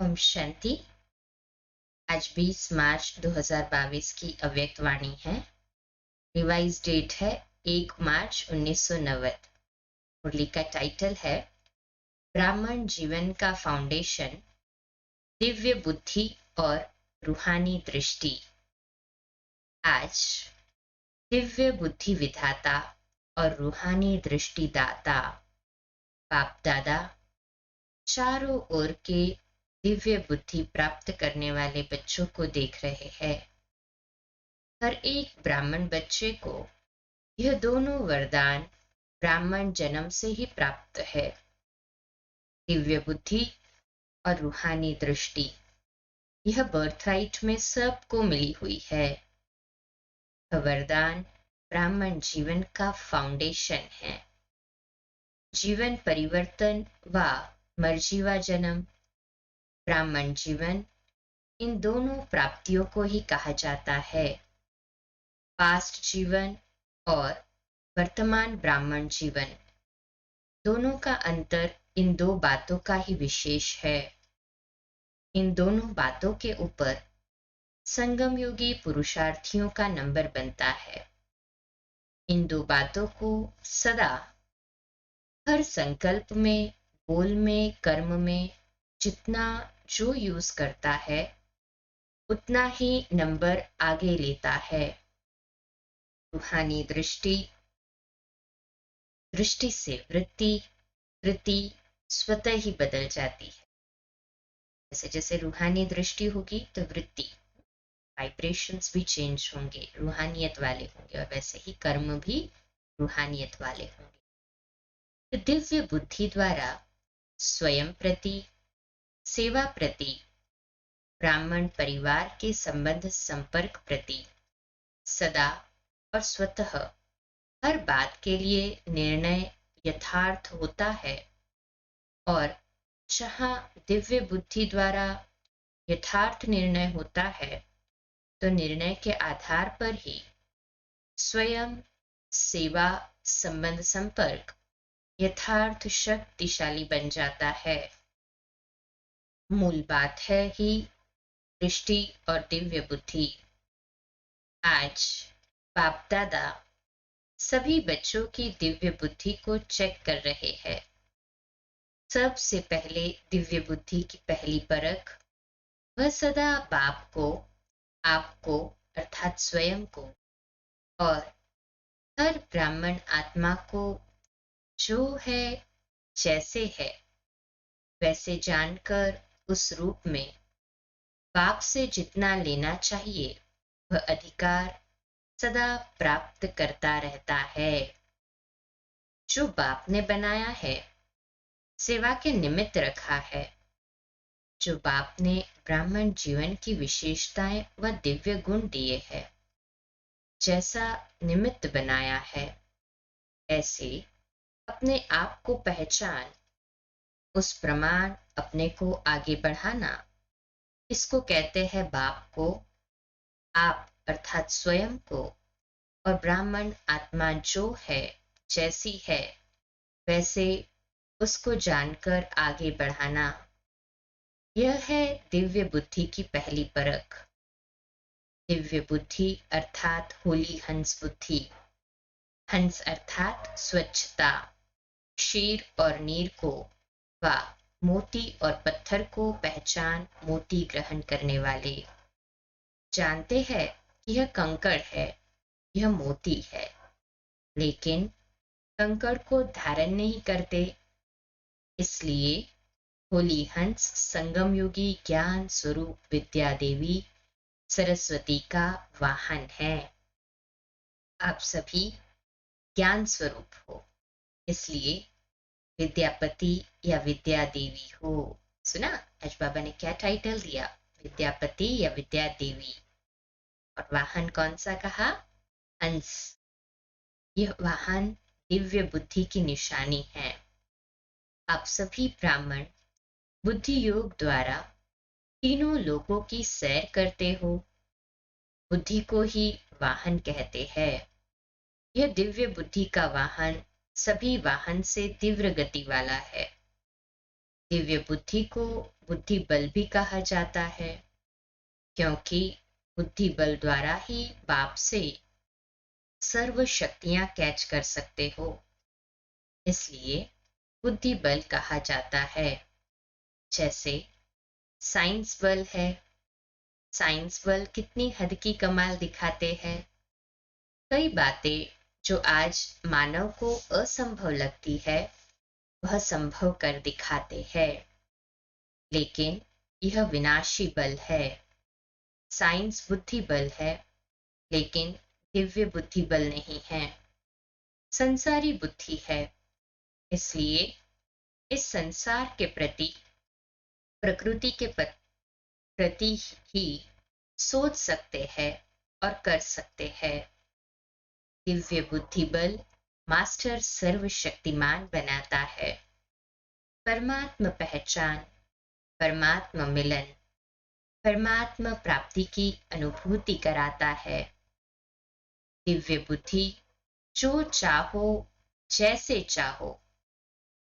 ओम शांति। आज 20 मार्च 2022 की अव्यक्त वाणी है। रिवाइज डेट है 1 मार्च 1990। मुरली का टाइटल है ब्राह्मण जीवन का फाउंडेशन, दिव्य बुद्धि और रूहानी दृष्टि। आज दिव्य बुद्धि विधाता और रूहानी दृष्टि दाता बाप दादा चारों ओर के दिव्य बुद्धि प्राप्त करने वाले बच्चों को देख रहे हैं। हर एक ब्राह्मण बच्चे को यह दोनों वरदान ब्राह्मण जन्म से ही प्राप्त है, दिव्य बुद्धि और रूहानी दृष्टि। यह बर्थराइट में सबको मिली हुई है। यह वरदान ब्राह्मण जीवन का फाउंडेशन है। जीवन परिवर्तन व मर्जीवा जन्म, ब्राह्मण जीवन, इन दोनों प्राप्तियों को ही कहा जाता है। पास्ट जीवन और वर्तमान ब्राह्मण जीवन, दोनों का अंतर इन दो बातों का ही विशेष है। इन दोनों बातों के ऊपर संगम योगी पुरुषार्थियों का नंबर बनता है। इन दो बातों को सदा हर संकल्प में, बोल में, कर्म में जितना जो यूज करता है उतना ही नंबर आगे लेता है। रूहानी दृष्टि, दृष्टि से वृत्ति, वृत्ति स्वतः ही बदल जाती है। जैसे जैसे रूहानी दृष्टि होगी तो वृत्ति, वाइब्रेशंस भी चेंज होंगे, रूहानियत वाले होंगे, और वैसे ही कर्म भी रूहानियत वाले होंगे। तो दिव्य बुद्धि द्वारा स्वयं प्रति, सेवा प्रति, ब्राह्मण परिवार के संबंध संपर्क प्रति सदा और स्वतः हर बात के लिए निर्णय यथार्थ होता है। और जहाँ दिव्य बुद्धि द्वारा यथार्थ निर्णय होता है तो निर्णय के आधार पर ही स्वयं, सेवा, संबंध संपर्क यथार्थ शक्तिशाली बन जाता है। मूल बात है ही दृष्टि और दिव्य बुद्धि। आज बाप दादा सभी बच्चों की दिव्य बुद्धि को चेक कर रहे हैं। सबसे पहले दिव्य बुद्धि की पहली परख, वह सदा बाप को, आपको अर्थात स्वयं को और हर ब्राह्मण आत्मा को जो है, जैसे है वैसे जानकर उस रूप में बाप से जितना लेना चाहिए वह अधिकार सदा प्राप्त करता रहता है। जो बाप ने बनाया है, सेवा के निमित्त रखा है, जो बाप ने ब्राह्मण जीवन की विशेषताएं व दिव्य गुण दिए हैं, जैसा निमित्त बनाया है, ऐसे अपने आप को पहचान, उस प्रमाण अपने को आगे बढ़ाना, इसको कहते हैं बाप को, आप अर्थात स्वयं को और ब्राह्मण आत्मा जो है, जैसी है वैसे उसको जानकर आगे बढ़ाना। यह है दिव्य बुद्धि की पहली परख। दिव्य बुद्धि अर्थात होली हंस बुद्धि। हंस अर्थात स्वच्छता, क्षीर और नीर को व मोती और पत्थर को पहचान मोती ग्रहण करने वाले। जानते हैं कि यह कंकड़ है, यह मोती है, लेकिन कंकड़ को धारण नहीं करते। इसलिए होली हंस संगम योगी ज्ञान स्वरूप विद्या देवी सरस्वती का वाहन है। आप सभी ज्ञान स्वरूप हो, इसलिए विद्यापति या विद्या देवी हो। सुना आज बाबा ने क्या टाइटल दिया, विद्यापति या विद्या देवी। और वाहन कौन सा कहा, हंस। यह वाहन दिव्य बुद्धि की निशानी है। आप सभी ब्राह्मण बुद्धि योग द्वारा तीनों लोकों की सैर करते हो। बुद्धि को ही वाहन कहते हैं। यह दिव्य बुद्धि का वाहन सभी वाहन से तीव्र गति वाला है। दिव्य बुद्धि को बुद्धि बल भी कहा जाता है, क्योंकि बुद्धि बल द्वारा ही बाप से सर्व शक्तियां कैच कर सकते हो, इसलिए बुद्धि बल कहा जाता है। जैसे साइंस बल है, साइंस बल कितनी हद की कमाल दिखाते हैं। कई बातें जो आज मानव को असंभव लगती है वह संभव कर दिखाते हैं, लेकिन यह विनाशी बल है। साइंस बुद्धि बल है, लेकिन दिव्य बुद्धि बल नहीं है, संसारी बुद्धि है। इसलिए इस संसार के प्रति, प्रकृति के प्रति ही सोच सकते हैं और कर सकते हैं। दिव्य बुद्धि बल मास्टर सर्वशक्तिमान बनाता है। परमात्मा पहचान, परमात्मा मिलन, परमात्मा प्राप्ति की अनुभूति कराता है। दिव्य बुद्धि जो चाहो जैसे चाहो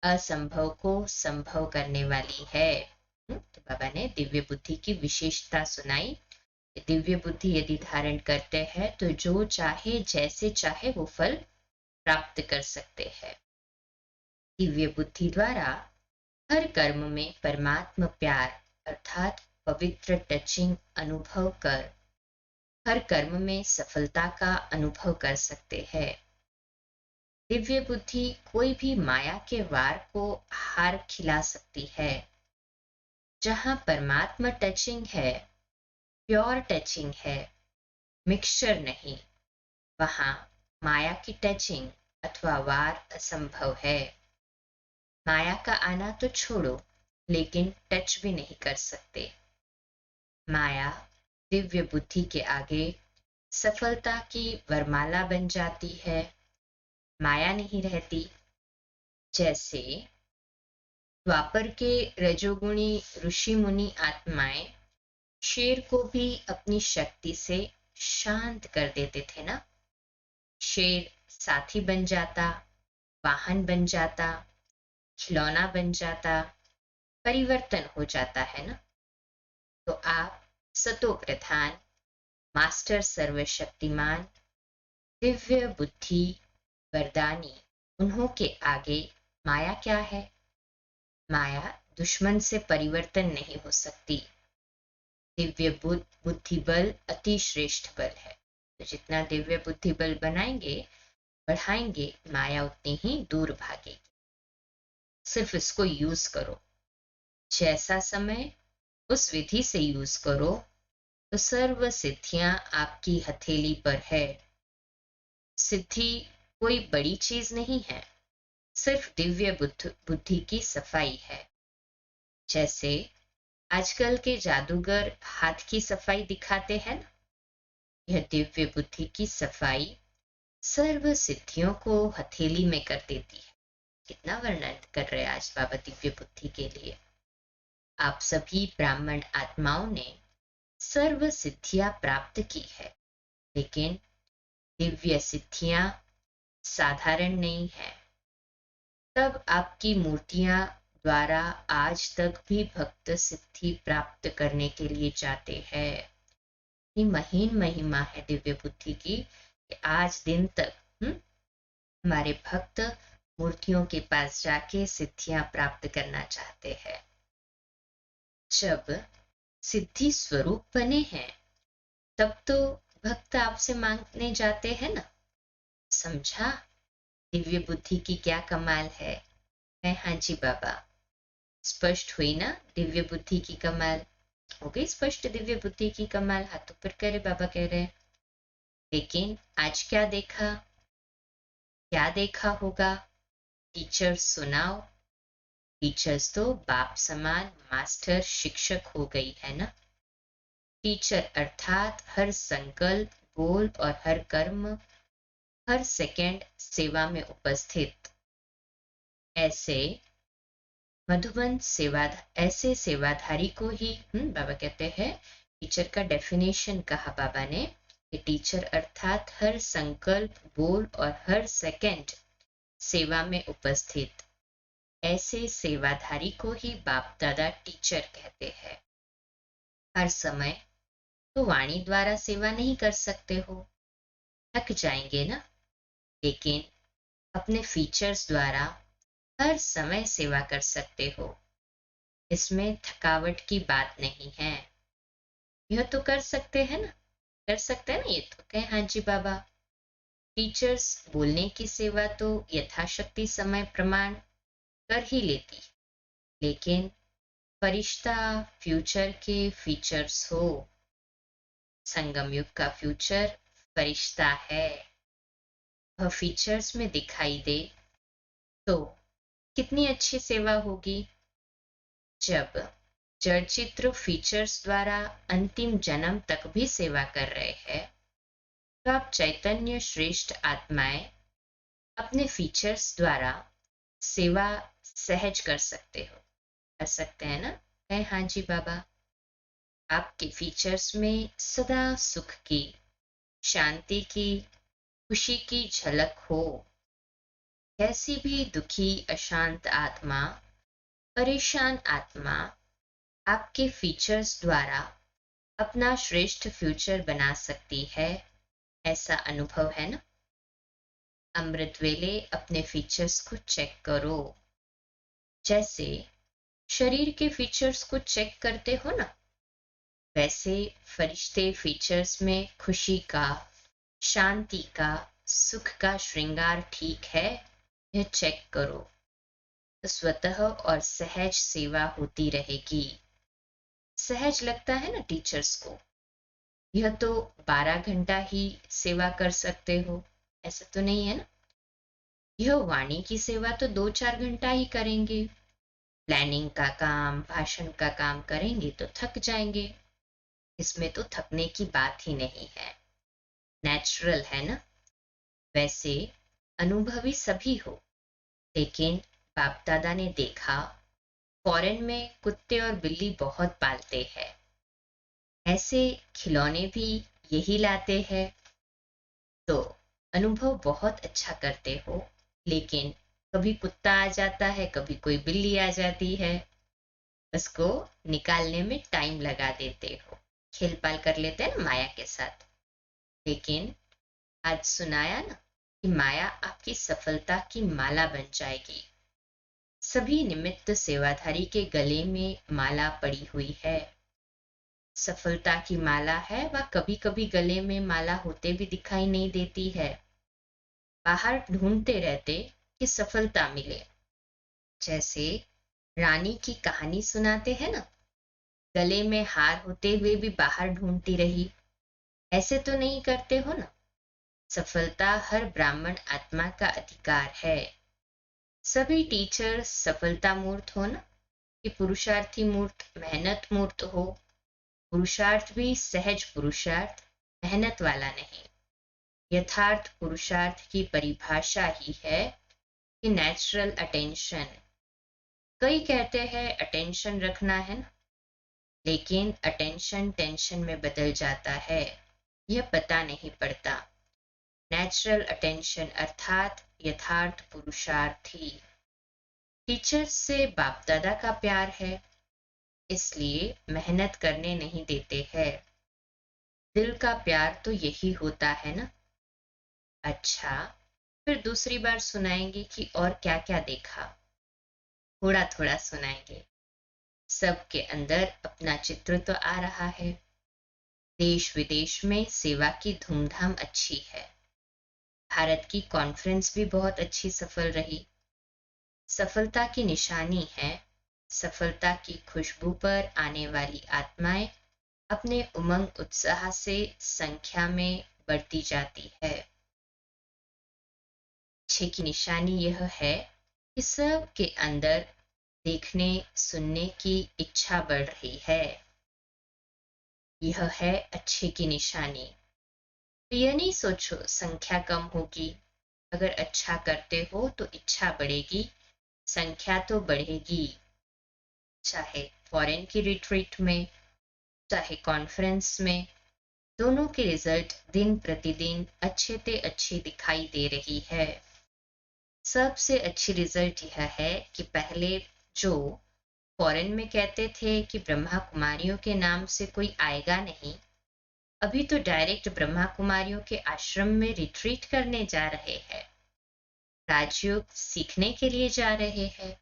असंभव को संभव करने वाली है। तो बाबा ने दिव्य बुद्धि की विशेषता सुनाई। दिव्य बुद्धि यदि धारण करते हैं तो जो चाहे जैसे चाहे वो फल प्राप्त कर सकते हैं। दिव्य बुद्धि द्वारा हर कर्म में परमात्मा प्यार अर्थात पवित्र टचिंग अनुभव कर हर कर्म में सफलता का अनुभव कर सकते हैं। दिव्य बुद्धि कोई भी माया के वार को हार खिला सकती है। जहां परमात्मा टचिंग है, प्योर टचिंग है, मिक्सचर नहीं, वहां माया की टचिंग अथवा वार असंभव है। माया का आना तो छोड़ो, लेकिन टच भी नहीं कर सकते। माया दिव्य बुद्धि के आगे सफलता की वरमाला बन जाती है, माया नहीं रहती। जैसे द्वापर के रजोगुणी ऋषि मुनि आत्माएं शेर को भी अपनी शक्ति से शांत कर देते थे ना। शेर साथी बन जाता, वाहन बन जाता, खिलौना बन जाता, परिवर्तन हो जाता है ना। तो आप सतो प्रधान, मास्टर सर्वशक्तिमान, दिव्य बुद्धि वरदानी, उन्हों के आगे माया क्या है? माया दुश्मन से परिवर्तन नहीं हो सकती। दिव्य बुद्धि बल अति श्रेष्ठ बल है। तो जितना दिव्य बुद्धि बल बनाएंगे, बढ़ाएंगे, माया उतनी ही दूर भागेगी। सिर्फ इसको यूज करो, जैसा समय उस विधि से यूज करो तो सर्व सिद्धियां आपकी हथेली पर है। सिद्धि कोई बड़ी चीज नहीं है, सिर्फ दिव्य बुद्धि की सफाई है। जैसे आजकल के जादूगर हाथ की सफाई दिखाते हैं ना, यह दिव्य बुद्धि की सफाई सर्व सिद्धियों को हथेली में कर देती है। कितना वर्णन कर रहे हैं आज बाबा दिव्य बुद्धि के लिए। आप सभी ब्राह्मण आत्माओं ने सर्व सिद्धियां प्राप्त की है, लेकिन दिव्य सिद्धियां साधारण नहीं है। तब आपकी मूर्तियां द्वारा आज तक भी भक्त सिद्धि प्राप्त करने के लिए जाते हैं। ये महीन महिमा है दिव्य बुद्धि की कि आज दिन तक हमारे भक्त मूर्तियों के पास जाके सिद्धियां प्राप्त करना चाहते हैं। जब सिद्धि स्वरूप बने हैं तब तो भक्त आपसे मांगने जाते हैं ना। समझा दिव्य बुद्धि की क्या कमाल है? हाँ जी बाबा, स्पष्ट हुई ना दिव्य बुद्धि की कमाल? हो गई स्पष्ट दिव्य बुद्धि की कमाल? हाथ ऊपर करे बाबा कह रहे हैं। लेकिन आज क्या देखा? क्या देखा होगा? टीचर्स सुनाओ। टीचर्स तो बाप समान मास्टर शिक्षक हो गई है ना। टीचर अर्थात हर संकल्प, बोल और हर कर्म, हर सेकंड सेवा में उपस्थित। ऐसे मधुबन ऐसे सेवाधारी को ही बाबा कहते हैं। टीचर का डेफिनेशन कहा बाबा ने कि टीचर अर्थात हर संकल्प, बोल और हर सेकंड सेवा में उपस्थित। ऐसे सेवाधारी को ही बाप दादा टीचर कहते हैं। हर समय तो वाणी द्वारा सेवा नहीं कर सकते हो, थक जाएंगे ना, लेकिन अपने फीचर्स द्वारा हर समय सेवा कर सकते हो। इसमें थकावट की बात नहीं है। यह तो कर सकते हैं ना, कर सकते हैं ना, ये तो कहें हाँ जी बाबा। टीचर्स बोलने की सेवा तो यथाशक्ति समय प्रमाण कर ही लेती, लेकिन फरिश्ता फ्यूचर के फीचर्स हो। संगम युग का फ्यूचर फरिश्ता है। वह फीचर्स में दिखाई दे तो कितनी अच्छी सेवा होगी। जब जड़ चित्र फीचर्स द्वारा अंतिम जन्म तक भी सेवा कर रहे हैं, तो आप चैतन्य श्रेष्ठ आत्माएं अपने फीचर्स द्वारा सेवा सहज कर सकते हो, कर सकते हैं ना, है हाँ जी बाबा। आपके फीचर्स में सदा सुख की, शांति की, खुशी की झलक हो। कैसी भी दुखी अशांत आत्मा, परेशान आत्मा आपके फीचर्स द्वारा अपना श्रेष्ठ फ्यूचर बना सकती है, ऐसा अनुभव है ना। अमृत वेले अपने फीचर्स को चेक करो, जैसे शरीर के फीचर्स को चेक करते हो ना, वैसे फरिश्ते फीचर्स में खुशी का, शांति का, सुख का श्रृंगार ठीक है, यह चेक करो, तो स्वतः और सहज सेवा होती रहेगी। सहज लगता है ना टीचर्स को, यह तो 12 घंटा ही सेवा कर सकते हो, ऐसा तो नहीं है ना। यह वाणी की सेवा तो 2-4 घंटा ही करेंगे, प्लानिंग का काम, भाषण का काम करेंगे तो थक जाएंगे। इसमें तो थकने की बात ही नहीं है, नेचुरल है ना। वैसे अनुभवी सभी हो, लेकिन बाप दादा ने देखा फॉरेन में कुत्ते और बिल्ली बहुत पालते हैं, ऐसे खिलौने भी यही लाते हैं, तो अनुभव बहुत अच्छा करते हो। लेकिन कभी कुत्ता आ जाता है, कभी कोई बिल्ली आ जाती है, उसको निकालने में टाइम लगा देते हो, खेल पाल कर लेते हैं ना माया के साथ। लेकिन आज सुनाया ना कि माया आपकी सफलता की माला बन जाएगी। सभी निमित्त सेवाधारी के गले में माला पड़ी हुई है, सफलता की माला है। वह कभी कभी गले में माला होते भी दिखाई नहीं देती है, बाहर ढूंढते रहते कि सफलता मिले। जैसे रानी की कहानी सुनाते हैं ना, गले में हार होते हुए भी बाहर ढूंढती रही, ऐसे तो नहीं करते हो ना। सफलता हर ब्राह्मण आत्मा का अधिकार है। सभी टीचर सफलता मूर्त हो ना, कि पुरुषार्थी मूर्त, मेहनत मूर्त हो। पुरुषार्थ भी सहज पुरुषार्थ, मेहनत वाला नहीं। यथार्थ पुरुषार्थ की परिभाषा ही है कि नेचुरल अटेंशन। कई कहते हैं अटेंशन रखना है ना, लेकिन अटेंशन टेंशन में बदल जाता है, यह पता नहीं पड़ता। नेचुरल अटेंशन अर्थात यथार्थ पुरुषार्थी। टीचर्स से बाप दादा का प्यार है, इसलिए मेहनत करने नहीं देते हैं। दिल का प्यार तो यही होता है ना। अच्छा, फिर दूसरी बार सुनाएंगे कि और क्या क्या देखा, थोड़ा थोड़ा सुनाएंगे। सबके अंदर अपना चित्र तो आ रहा है। देश विदेश में सेवा की धूमधाम अच्छी है। भारत की कॉन्फ्रेंस भी बहुत अच्छी सफल रही। सफलता की निशानी है, सफलता की खुशबू पर आने वाली आत्माएं अपने उमंग उत्साह से संख्या में बढ़ती जाती है। अच्छे की निशानी यह है कि सब के अंदर देखने सुनने की इच्छा बढ़ रही है, यह है अच्छे की निशानी। तो यह नहीं सोचो संख्या कम होगी, अगर अच्छा करते हो तो इच्छा बढ़ेगी, संख्या तो बढ़ेगी। चाहे फॉरेन की रिट्रीट में, चाहे कॉन्फ्रेंस में, दोनों के रिजल्ट दिन प्रतिदिन अच्छे ते अच्छी दिखाई दे रही है। सबसे अच्छी रिजल्ट यह है कि पहले जो फॉरेन में कहते थे कि ब्रह्मा कुमारियों के नाम से कोई आएगा नहीं, अभी तो डायरेक्ट ब्रह्मा कुमारियों के आश्रम में रिट्रीट करने जा रहे हैं, राजयोग सीखने के लिए जा रहे हैं।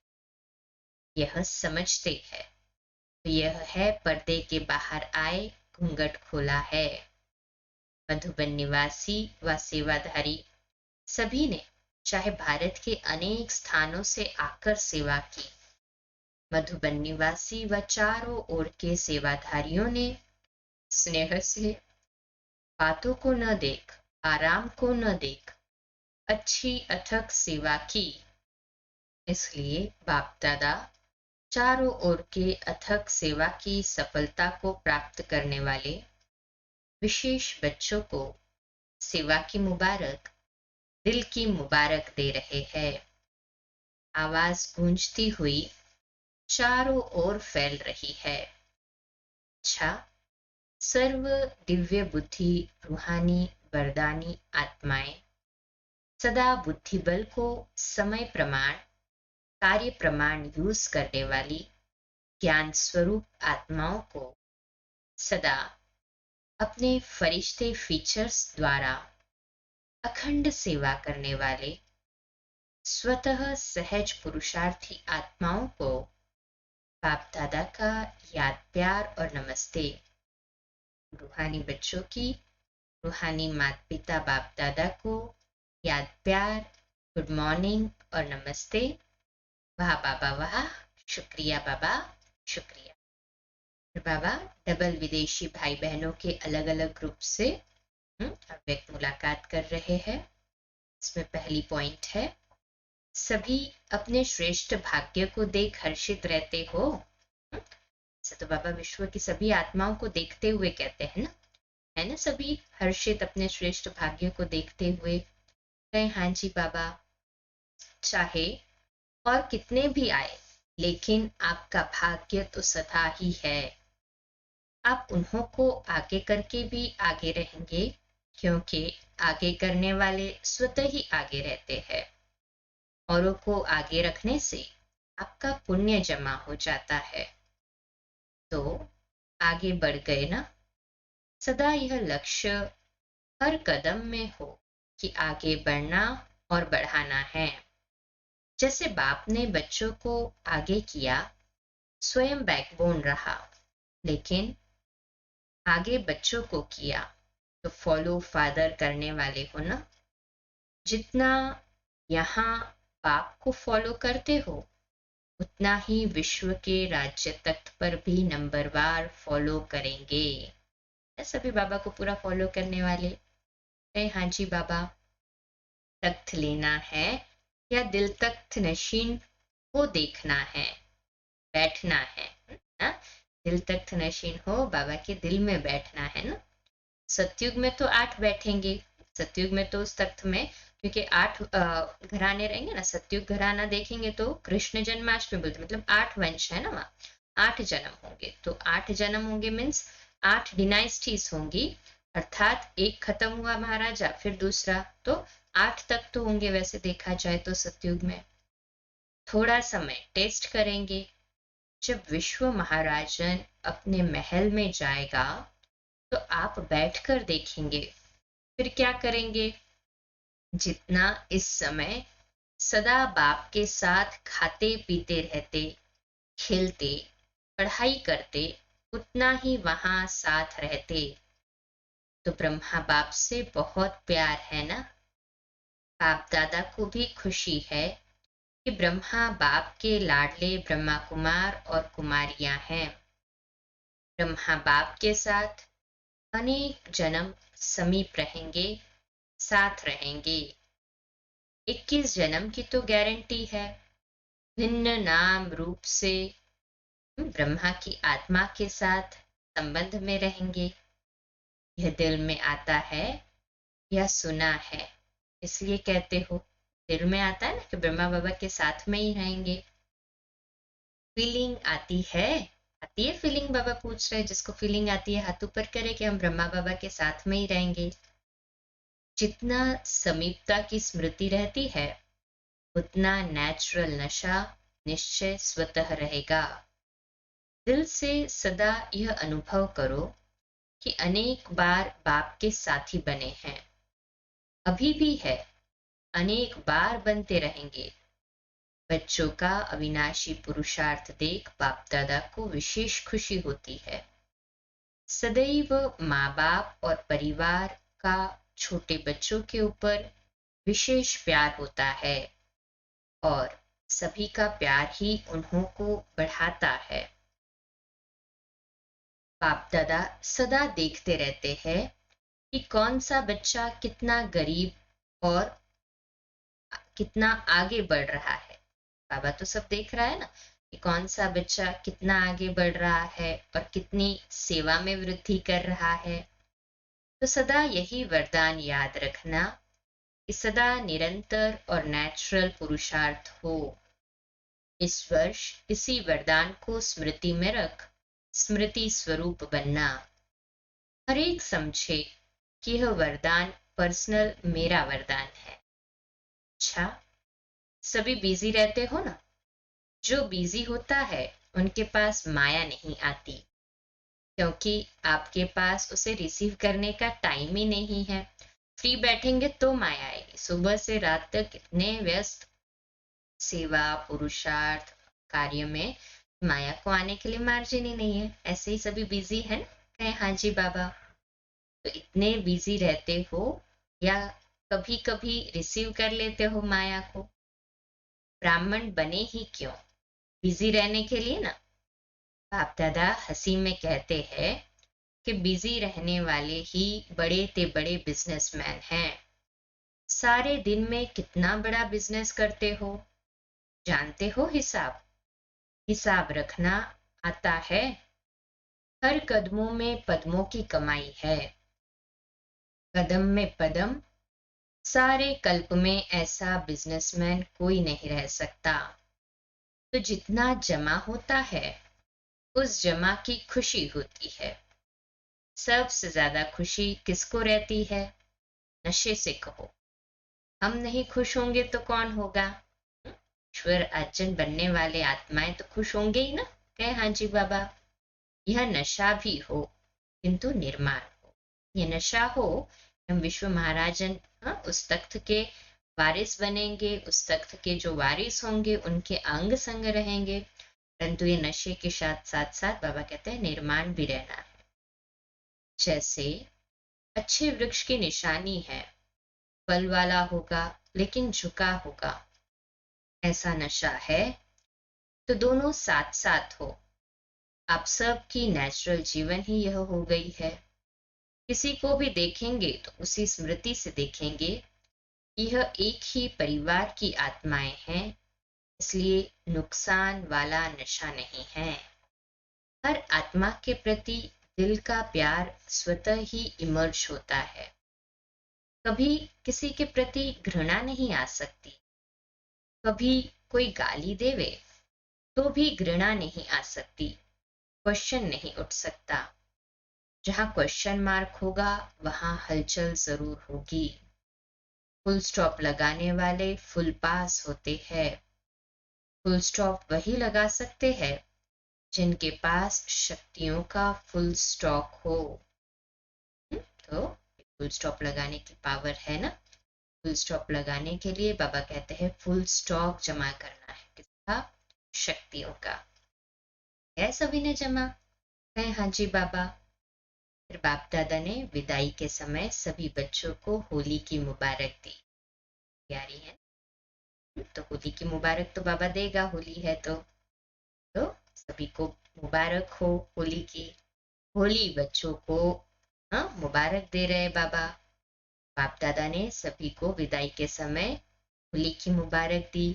यह समझते हैं। तो यह है पर्दे के बाहर आए, घूंघट खोला है। मधुबन निवासी व सेवाधारी सभी ने चाहे भारत के अनेक स्थानों से आकर सेवा की। मधुबन निवासी व चारों ओर के सेवाधारियों ने स्नेह से बातों को न देख, आराम को न देख, अच्छी अथक सेवा की। इसलिए बाप दादा चारों ओर के अथक सेवा की सफलता को प्राप्त करने वाले विशेष बच्चों को सेवा की मुबारक, दिल की मुबारक दे रहे हैं। आवाज गूंजती हुई चारों ओर फैल रही है। अच्छा, सर्व दिव्य बुद्धि रूहानी वरदानी आत्माएं सदा बुद्धि बल को समय प्रमाण, कार्य प्रमाण यूज करने वाली ज्ञान स्वरूप आत्माओं को सदा अपने फरिश्ते फीचर्स द्वारा अखंड सेवा करने वाले स्वतः सहज पुरुषार्थी आत्माओं को बाप दादा का याद प्यार और नमस्ते। रूहानी बच्चों की रूहानी माता पिता बाप दादा को याद प्यार, गुड मॉर्निंग और नमस्ते। वाह बाबा वाह, शुक्रिया बाबा, शुक्रिया। बाबा डबल विदेशी भाई बहनों के अलग अलग ग्रुप से अव्यक्त मुलाकात कर रहे हैं। इसमें पहली पॉइंट है, सभी अपने श्रेष्ठ भाग्य को देख हर्षित रहते हो। तो बाबा विश्व की सभी आत्माओं को देखते हुए कहते हैं ना, है ना, सभी हर्षित अपने श्रेष्ठ भाग्य को देखते हुए कहे हाँ जी बाबा, चाहे और कितने भी आए लेकिन आपका भाग्य तो सदा ही है। आप उन्हों को आगे करके भी आगे रहेंगे, क्योंकि आगे करने वाले स्वतः ही आगे रहते हैं। औरों को आगे रखने से आपका पुण्य जमा हो जाता है। तो आगे बढ़ गए ना। सदा यह लक्ष्य हर कदम में हो कि आगे बढ़ना और बढ़ाना है। जैसे बाप ने बच्चों को आगे किया, स्वयं बैकबोन रहा, लेकिन आगे बच्चों को किया तो फॉलो फादर करने वाले हो ना। जितना यहाँ बाप को फॉलो करते हो, उतना ही विश्व के राज्य तख्त पर भी नंबरवार फॉलो करेंगे। सभी बाबा को पूरा फॉलो करने वाले कहे हाँ जी बाबा, तख्त लेना है या दिल तख्त नशीन को देखना है, बैठना है ना। दिल तख्त नशीन हो, बाबा के दिल में बैठना है ना। सतयुग में तो 8 बैठेंगे, सतयुग में तो उस तख्त में, क्योंकि 8 घराने रहेंगे ना। सतयुग घराना देखेंगे तो कृष्ण जन्माष्टमी बोलते, मतलब 8 वंश है ना, वहाँ 8 जन्म होंगे। तो 8 जन्म होंगे मीन्स 8 डिनाइस्टीज होंगी, अर्थात एक खत्म हुआ महाराजा फिर दूसरा, तो 8 तक तो होंगे वैसे देखा जाए तो सतयुग में। थोड़ा समय टेस्ट करेंगे। जब विश्व महाराजन अपने महल में जाएगा तो आप बैठकर देखेंगे, फिर क्या करेंगे। जितना इस समय सदा बाप के साथ खाते पीते रहते, खेलते, पढ़ाई करते, उतना ही वहां साथ रहते। तो ब्रह्मा बाप से बहुत प्यार है ना। बाप दादा को भी खुशी है कि ब्रह्मा बाप के लाडले ब्रह्मा कुमार और कुमारियां हैं। ब्रह्मा बाप के साथ अनेक जन्म समीप रहेंगे, साथ रहेंगे। 21 जन्म की तो गारंटी है। भिन्न नाम रूप से ब्रह्मा की आत्मा के साथ संबंध में रहेंगे। यह दिल में आता है या सुना है, इसलिए कहते हो। दिल में आता है ना कि ब्रह्मा बाबा के साथ में ही रहेंगे। फीलिंग आती है, आती है फीलिंग, बाबा पूछ रहे, जिसको फीलिंग आती है हाथ ऊपर करे कि हम ब्रह्मा बाबा के साथ में ही रहेंगे। जितना समीपता की स्मृति रहती है, उतना नेचुरल नशा निश्चय स्वतः रहेगा। दिल से सदा यह अनुभव करो कि अनेक बार बाप के साथी बने हैं, अभी भी है, अनेक बार बनते रहेंगे। बच्चों का अविनाशी पुरुषार्थ देख बाप दादा को विशेष खुशी होती है। सदैव माँ बाप और परिवार का छोटे बच्चों के ऊपर विशेष प्यार होता है और सभी का प्यार ही उन्हों को बढ़ाता है। बाप दादा सदा देखते रहते हैं कि कौन सा बच्चा कितना गरीब और कितना आगे बढ़ रहा है। बाबा तो सब देख रहा है ना कि कौन सा बच्चा कितना आगे बढ़ रहा है और कितनी सेवा में वृद्धि कर रहा है। तो सदा यही वरदान याद रखना कि सदा निरंतर और नेचुरल पुरुषार्थ हो। इस वर्ष इसी वरदान को स्मृति में रख स्मृति स्वरूप बनना। हर एक समझे कि यह वरदान पर्सनल मेरा वरदान है। अच्छा, सभी बिजी रहते हो ना? जो बिजी होता है उनके पास माया नहीं आती, क्योंकि आपके पास उसे रिसीव करने का टाइम ही नहीं है। फ्री बैठेंगे तो माया आएगी। सुबह से रात तक इतने व्यस्त सेवा पुरुषार्थ कार्य में, माया को आने के लिए मार्जिन ही नहीं है। ऐसे ही सभी बिजी है ना? कहें हाँ जी बाबा। तो इतने बिजी रहते हो या कभी कभी रिसीव कर लेते हो माया को? ब्राह्मण बने ही क्यों? बिजी रहने के लिए ना। बाप दादा हंसी में कहते हैं कि बिजी रहने वाले ही बड़े ते बड़े बिजनेसमैन हैं। सारे दिन में कितना बड़ा बिजनेस करते हो, जानते हो? हिसाब हिसाब रखना आता है। हर कदमों में पद्मों की कमाई है, कदम में पदम। सारे कल्प में ऐसा बिजनेसमैन कोई नहीं रह सकता। तो जितना जमा होता है उस जमा की खुशी होती है। सबसे ज्यादा खुशी किसको रहती है? नशे से कहो। हम नहीं खुश होंगे तो कौन होगा? ईश्वर अर्जन बनने वाले आत्माएं तो खुश होंगे ही ना। कहे हाँ जी बाबा। यह नशा भी हो किंतु निर्माण हो। यह नशा हो, हम विश्व महाराजन उस तख्त के वारिस बनेंगे, उस तख्त के जो वारिस होंगे उनके अंग संग रहेंगे। परंतु ये नशे के साथ साथ साथ बाबा कहते हैं निर्माण भी रहना है। जैसे अच्छे वृक्ष की निशानी है, फल वाला होगा लेकिन झुका होगा, ऐसा नशा है। तो दोनों साथ साथ हो। आप सब की नेचुरल जीवन ही यह हो गई है। किसी को भी देखेंगे तो उसी स्मृति से देखेंगे। यह एक ही परिवार की आत्माएं हैं, इसलिए नुकसान वाला नशा नहीं है। हर आत्मा के प्रति दिल का प्यार स्वतः ही इमर्ज होता है। कभी किसी के प्रति घृणा नहीं आ सकती। कभी कोई गाली देवे तो भी घृणा नहीं आ सकती, क्वेश्चन नहीं उठ सकता। जहां क्वेश्चन मार्क होगा वहां हलचल जरूर होगी। फुल स्टॉप लगाने वाले फुल पास होते हैं। फुल स्टॉप वही लगा सकते हैं जिनके पास शक्तियों का फुल स्टॉक हो। तो फुल स्टॉप लगाने की पावर है ना। फुल स्टॉप लगाने के लिए बाबा कहते हैं फुल स्टॉक जमा करना है। किसका? शक्तियों का। है सभी ने जमा? है हाँ जी बाबा। फिर बाप दादा ने विदाई के समय सभी बच्चों को होली की मुबारक दी। प्यारी है तो होली की मुबारक तो बाबा देगा, होली है तो सभी को मुबारक हो होली की। होली बच्चों को मुबारक दे रहे बाबा। बाप दादा ने सभी को विदाई के समय होली की मुबारक दी।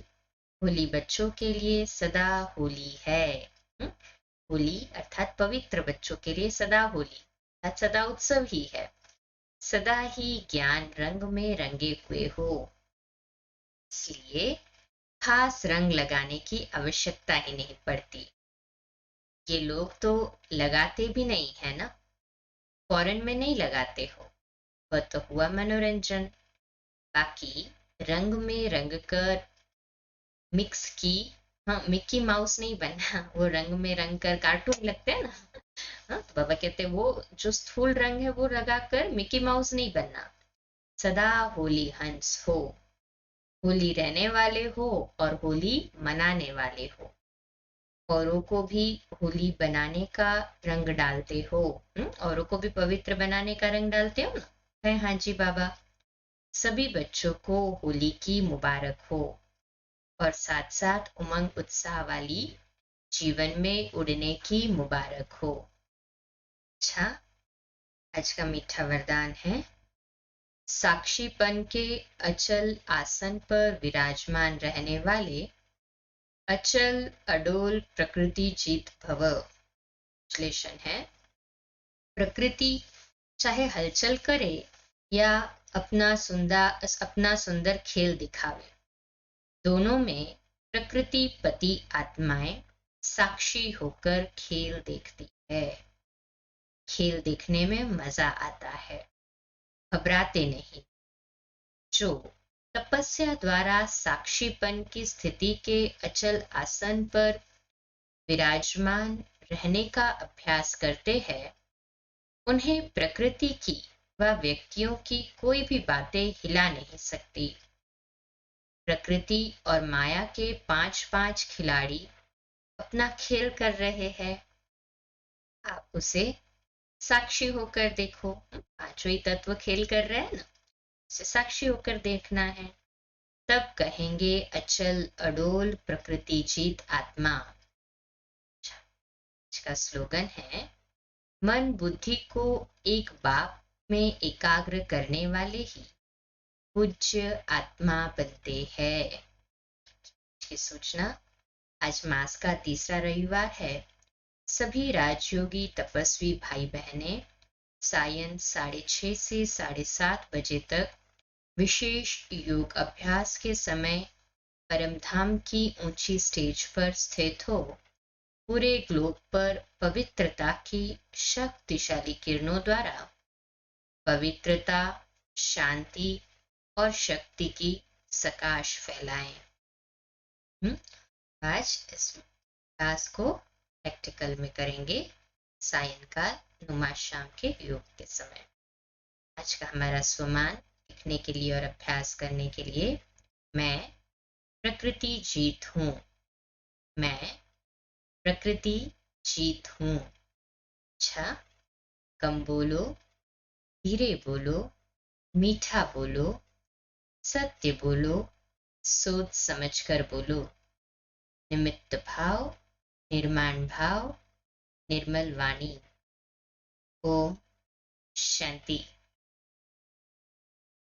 होली बच्चों के लिए सदा होली है। होली अर्थात पवित्र बच्चों के लिए सदा होली अर्थात सदा उत्सव ही है। सदा ही ज्ञान रंग में रंगे हुए हो, इसलिए खास रंग लगाने की आवश्यकता ही नहीं पड़ती। ये लोग तो लगाते भी नहीं है ना, फॉरेन में नहीं लगाते हो, वह तो हुआ मनोरंजन। बाकी रंग में रंग कर मिक्स की। हाँ, मिक्की माउस नहीं बनना, वो रंग में रंग कर कार्टून लगते हैं ना। हाँ, तो बाबा कहते हैं वो जो स्थूल रंग है वो लगाकर मिक्की माउस नहीं बनना। सदा होली हंस हो, होली रहने वाले हो और होली मनाने वाले हो, औरों को भी होली बनाने का रंग डालते हो। औरों को भी पवित्र बनाने का रंग डालते हो ना। है हाँ जी बाबा। सभी बच्चों को होली की मुबारक हो, और साथ साथ उमंग उत्साह वाली जीवन में उड़ने की मुबारक हो। अच्छा, आज का मीठा वरदान है, साक्षीपन के अचल आसन पर विराजमान रहने वाले अचल अडोल प्रकृति जीत भव। विश्लेषण है, प्रकृति चाहे हलचल करे या अपना सुंदर खेल दिखावे, दोनों में प्रकृति पति आत्माएं साक्षी होकर खेल देखती है। खेल देखने में मजा आता है, घबराते नहीं। जो तपस्या द्वारा साक्षीपन की स्थिति के अचल आसन पर विराजमान रहने का अभ्यास करते हैं, उन्हें प्रकृति की व व्यक्तियों की कोई भी बातें हिला नहीं सकती। प्रकृति और माया के 5-5 खिलाड़ी अपना खेल कर रहे हैं, आप उसे साक्षी होकर देखो। पांचों ही तत्व खेल कर रहे हैं ना, उसे साक्षी होकर देखना है। तब कहेंगे अचल अडोल प्रकृति जीत आत्मा। इसका स्लोगन है, मन बुद्धि को एक बाप में एकाग्र करने वाले ही पूज्य आत्मा बनते हैं। इसकी सूचना, आज मास का तीसरा रविवार है। सभी राजयोगी तपस्वी भाई बहनें सायं 6:30 से 7:30 बजे तक विशेष योग अभ्यास के समय परमधाम की ऊंची स्टेज पर स्थित हो पूरे ग्लोब पर पवित्रता की शक्तिशाली किरणों द्वारा पवित्रता, शांति और शक्ति की सकाश फैलाएं। आज इस क्लास को प्रैक्टिकल में करेंगे सायंकाल नुमा शाम के योग के समय। आज का हमारा स्वमान लिखने के लिए और अभ्यास करने के लिए, मैं प्रकृति जीत हूँ। मैं प्रकृति जीत हूँ। अच्छा, कम बोलो, धीरे बोलो, मीठा बोलो, सत्य बोलो, सोच समझ कर बोलो। निमित्त भाव, निर्माण भाव, निर्मल वाणी। ओम शांति।